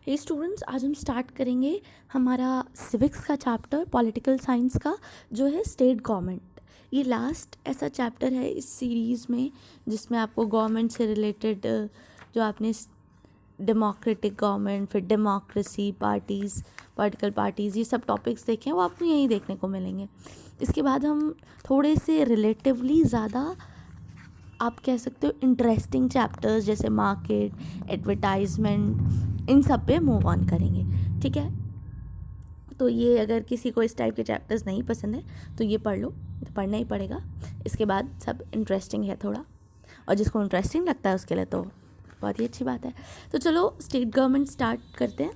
हे students, आज हम start करेंगे हमारा सिविक्स का चैप्टर पॉलिटिकल साइंस का, जो है स्टेट गवर्नमेंट। ये लास्ट ऐसा चैप्टर है इस सीरीज़ में जिसमें आपको गवर्नमेंट से रिलेटेड जो आपने डेमोक्रेटिक गवर्नमेंट, फिर डेमोक्रेसी, पार्टीज़, पॉलिटिकल पार्टीज़, ये सब टॉपिक्स देखे हैं वो आपको यहीं देखने को मिलेंगे। इसके बाद हम थोड़े से रिलेटिवली ज़्यादा, आप कह सकते हो, इंटरेस्टिंग चैप्टर्स जैसे मार्केट, एडवर्टाइजमेंट, इन सब पे मूव ऑन करेंगे। ठीक है, तो ये अगर किसी को इस टाइप के चैप्टर्स नहीं पसंद है तो ये पढ़ लो, तो पढ़ना ही पड़ेगा। इसके बाद सब इंटरेस्टिंग है थोड़ा, और जिसको इंटरेस्टिंग लगता है उसके लिए तो बहुत ही अच्छी बात है। तो चलो स्टेट गवर्नमेंट स्टार्ट करते हैं।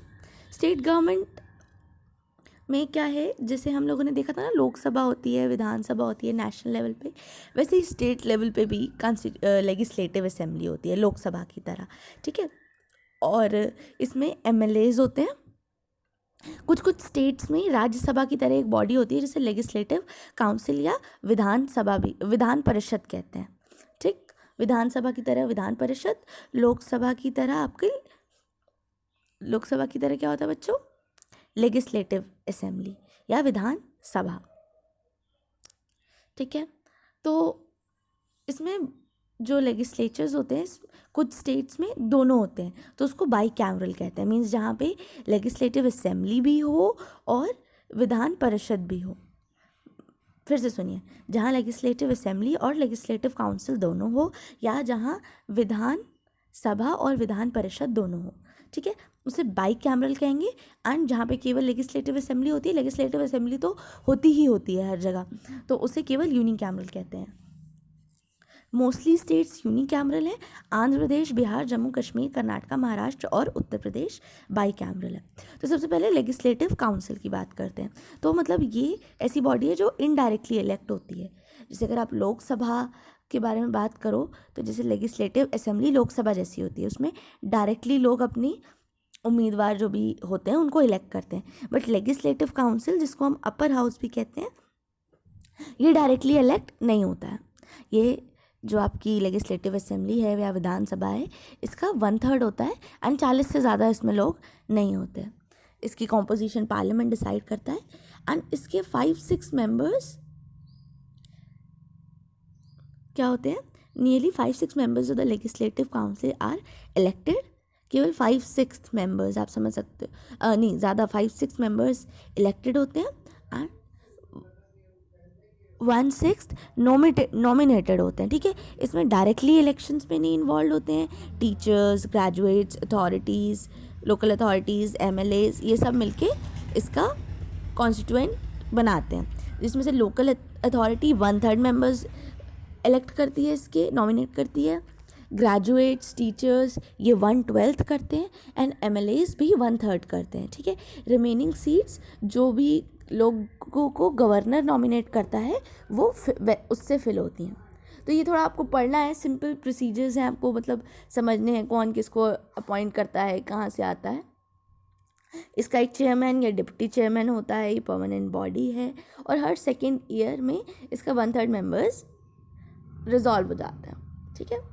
स्टेट गवर्नमेंट में क्या है, जैसे हम लोगों ने देखा था ना, लोकसभा होती है, विधानसभा होती है नेशनल लेवल पे, वैसे ही स्टेट लेवल पे भी लेजिस्लेटिव असेंबली होती है लोकसभा की तरह। ठीक है, और इसमें एमएलएज होते हैं। कुछ कुछ स्टेट्स में राज्यसभा की तरह एक बॉडी होती है जिसे लेजिस्लेटिव काउंसिल या विधानसभा भी, विधान परिषद कहते हैं। ठीक, विधानसभा की तरह विधान परिषद, लोकसभा की तरह क्या होता है बच्चों? लेजिस्लेटिव असेंबली या विधान सभा। ठीक है, तो इसमें जो लेजिस्लेचर्स होते हैं कुछ स्टेट्स में दोनों होते हैं, तो उसको बाई कैमरल कहते हैं। मीन्स जहाँ पे लेजिस्लेटिव असेंबली भी हो और विधान परिषद भी हो। फिर से सुनिए, जहाँ लेजिस्लेटिव असेंबली और लेजिस्लेटिव काउंसिल दोनों हो, या जहाँ विधान सभा और विधान परिषद दोनों हो, ठीक है, उसे बाई कैमरल कहेंगे। एंड जहाँ पे केवल लेजिस्लेटिव असेंबली होती है, लेजिस्लेटिव असेंबली तो होती ही होती है हर जगह, तो उसे केवल यूनिकैमरल कहते हैं। मोस्टली स्टेट्स यूनिकैमरल है। आंध्र प्रदेश, बिहार, जम्मू कश्मीर, कर्नाटक, महाराष्ट्र और उत्तर प्रदेश बाई कैमरल है। तो सबसे पहले लेजिस्लेटिव काउंसिल की बात करते हैं। तो मतलब ये ऐसी बॉडी है जो इनडायरेक्टली इलेक्ट होती है। जैसे अगर आप लोकसभा के बारे में बात करो तो जैसे लेजिस्लेटिव असेंबली लोकसभा जैसी होती है, उसमें डायरेक्टली लोग अपनी उम्मीदवार जो भी होते हैं उनको इलेक्ट करते हैं। बट लेजिस्लेटिव काउंसिल, जिसको हम अपर हाउस भी कहते हैं, ये डायरेक्टली इलेक्ट नहीं होता है। ये जो आपकी लेजिस्लेटिव असेंबली है या विधानसभा है, इसका 1/3 होता है एंड 40 से ज़्यादा इसमें लोग नहीं होते। इसकी कॉम्पोजिशन पार्लियामेंट डिसाइड करता है एंड इसके 5-6 मेंबर्स क्या होते हैं? Nearly 5-6 members of the legislative council are elected. केवल 5-6 मेंबर्स, आप समझ सकते हो, नहीं ज़्यादा, 5-6 मेंबर्स इलेक्टेड होते हैं एंड 1/6 नॉमिनेटेड होते हैं। ठीक है, इसमें डायरेक्टली इलेक्शंस में नहीं इन्वॉल्व होते हैं। Teachers, graduates, authorities, local authorities, MLAs, ये सब मिलके इसका कॉन्स्टिट्यूएंट बनाते हैं, जिसमें से लोकल अथॉरिटी 1/3 मेंबर्स इलेक्ट करती है, इसके नॉमिनेट करती है। ग्रेजुएट्स, टीचर्स ये 1/12 करते हैं एंड एमएलएज भी 1/3 करते हैं। ठीक है, रिमेनिंग सीट्स जो भी लोगों को गवर्नर नॉमिनेट करता है वो उससे फिल होती हैं। तो ये थोड़ा आपको पढ़ना है, सिंपल प्रोसीजर्स हैं, आपको मतलब समझने हैं कौन किसको अपॉइंट करता है, कहाँ से आता है। इसका एक चेयरमैन या डिप्टी चेयरमैन होता है, ये परमानेंट बॉडी है, और हर सेकेंड ईयर में इसका 1/3 मेंबर्स रिजॉल्व हो जाता है। ठीक है,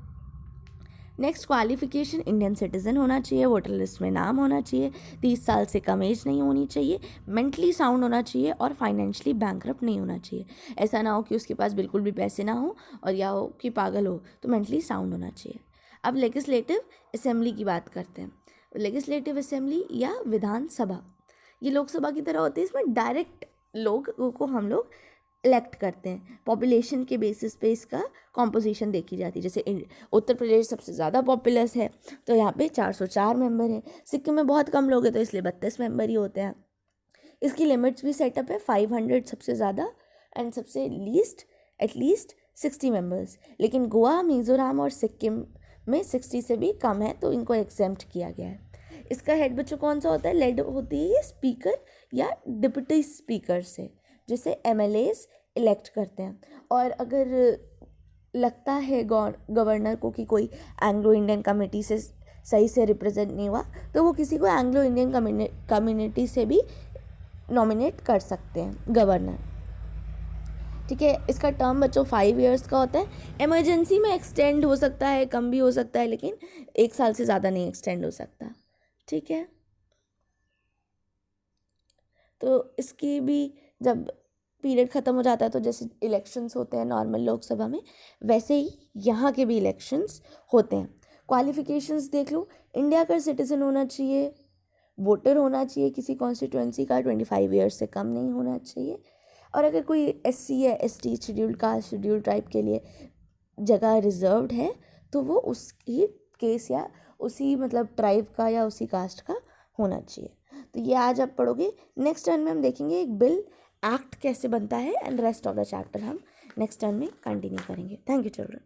नेक्स्ट, क्वालिफिकेशन इंडियन सिटीज़न होना चाहिए, वोटर लिस्ट में नाम होना चाहिए, 30 साल से कम एज नहीं होनी चाहिए, मेंटली साउंड होना चाहिए और फाइनेंशियली बैंकरप्ट नहीं होना चाहिए। ऐसा ना हो कि उसके पास बिल्कुल भी पैसे ना हो और या हो कि पागल हो, तो मेंटली साउंड होना चाहिए। अब लेजिस्लेटिव असेंबली की बात करते हैं। लेजिस्लेटिव असेंबली या विधानसभा ये लोकसभा की तरह होती है, इसमें डायरेक्ट लोगों को हम लोग इलेक्ट करते हैं। पॉपुलेशन के बेसिस पे इसका कॉम्पोजिशन देखी जाती है। जैसे उत्तर प्रदेश सबसे ज़्यादा पॉपुलस है तो यहाँ पे 404 मेंबर हैं। सिक्किम में बहुत कम लोग हैं तो इसलिए 32 मेंबर ही होते हैं। इसकी लिमिट्स भी सेटअप है, 500 सबसे ज़्यादा एंड सबसे लीस्ट एटलीस्ट 60 मेंबर्स। लेकिन गोवा, मिज़ोरम और सिक्किम में 60 से भी कम है तो इनको एग्जेम्प्ट किया गया है। इसका हेड बच्चों कौन सा होता है? लेड होती है ये स्पीकर या डिप्टी स्पीकर से, जिसे एमएलएज इलेक्ट करते हैं। और अगर लगता है गवर्नर को कि कोई एंग्लो इंडियन कम्युनिटी से सही से रिप्रेजेंट नहीं हुआ तो वो किसी को एंग्लो इंडियन कम्युनिटी से भी नॉमिनेट कर सकते हैं गवर्नर। ठीक है, इसका टर्म बच्चों 5 इयर्स का होता है। इमरजेंसी में एक्सटेंड हो सकता है, कम भी हो सकता है, लेकिन 1 साल से ज़्यादा नहीं एक्सटेंड हो सकता। ठीक है, तो इसकी भी जब पीरियड ख़त्म हो जाता है तो जैसे इलेक्शंस होते हैं नॉर्मल लोकसभा में, वैसे ही यहाँ के भी इलेक्शंस होते हैं। क्वालिफ़िकेशंस देख लो, इंडिया का सिटीज़न होना चाहिए, वोटर होना चाहिए किसी कॉन्स्टिट्यूंसी का, 25 ईयर्स से कम नहीं होना चाहिए, और अगर कोई SC या ST scheduled caste scheduled tribe के लिए जगह रिजर्व्ड है तो वो उसकी केस या उसी मतलब ट्राइब का या उसी कास्ट का होना चाहिए। तो ये आज आप पढ़ोगे। नेक्स्ट टर्न में हम देखेंगे एक बिल एक्ट कैसे बनता है, and rest of the chapter हम नेक्स्ट टर्न में कंटिन्यू करेंगे। Thank you children.